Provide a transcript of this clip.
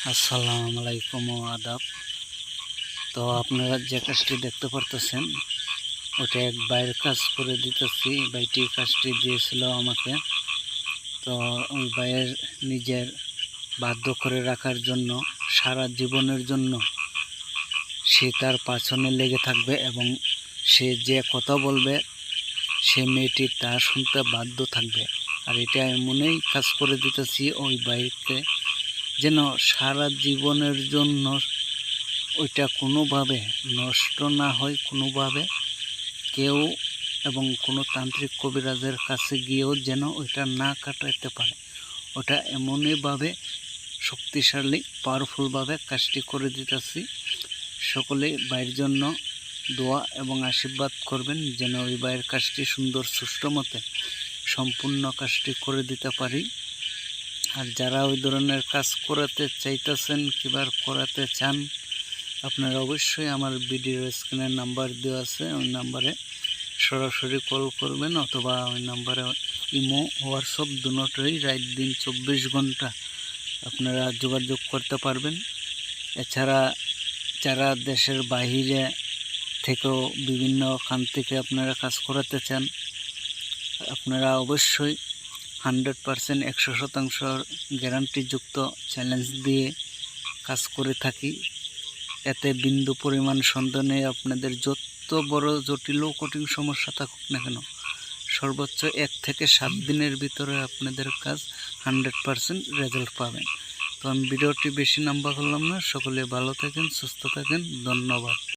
আসসালামু আলাইকুম ও আদাব। তো আপনারা যে কাজটি দেখতে পারতেছেন ওটা এক ভাইয়ের কাজ করে দিতেছি। ভাইটি কাজটি দিয়েছিল আমাকে। তো ওই ভাইয়ের নিজের বাধ্য করে রাখার জন্য সারা জীবনের জন্য সে তার পাছনে লেগে থাকবে এবং সে যে কথা বলবে সে মেয়েটি তা শুনতে বাধ্য থাকবে। আর এটা এমনই কাজ করে দিতেছি ওই ভাইকে যেন সারা জীবনের জন্য ওইটা কোনোভাবে নষ্ট না হয়, কোনোভাবে কেউ এবং কোনো তান্ত্রিক কবিরাজের কাছে গিয়েও যেন ওইটা না কাটাতে পারে। ওটা এমনইভাবে শক্তিশালী পাওয়ারফুলভাবে কাজটি করে দিতেছি। সকলেই ভাইয়ের জন্য দোয়া এবং আশীর্বাদ করবেন যেন ওই ভাইয়ের কাজটি সুন্দর সুষ্ঠু মতে সম্পূর্ণ কাজটি করে দিতে পারি। আর যারা ওই ধরনের কাজ করাতে চাইতেছেন কিংবা করাতে চান, আপনারা অবশ্যই আমার ভিডিওর স্ক্রিনের নাম্বার দেওয়া আছে, ওই নাম্বারে সরাসরি কল করবেন অথবা ওই নাম্বারে ইমো হোয়াটসঅ্যাপ দুটোই রাত দিন 24 ঘন্টা আপনারা যোগাযোগ করতে পারবেন। এছাড়া যারা দেশের বাহিরে থেকেও বিভিন্ন খান থেকে আপনারা কাজ করাতে চান, আপনারা অবশ্যই 100% 100% গ্যারান্টিযুক্ত চ্যালেঞ্জ দিয়ে কাজ করে থাকি। এতে বিন্দু পরিমাণ সন্দেহ নেই। আপনাদের যত বড় জটিল ও কঠিন সমস্যা থাকুক না কেন, সর্বোচ্চ 1 থেকে 7 দিনের ভিতরে আপনাদের কাজ 100% রেজাল্ট পাবেন। তো আমি ভিডিওটি বেশি লম্বা করলাম না। সকলে ভালো থাকেন, সুস্থ থাকেন। ধন্যবাদ।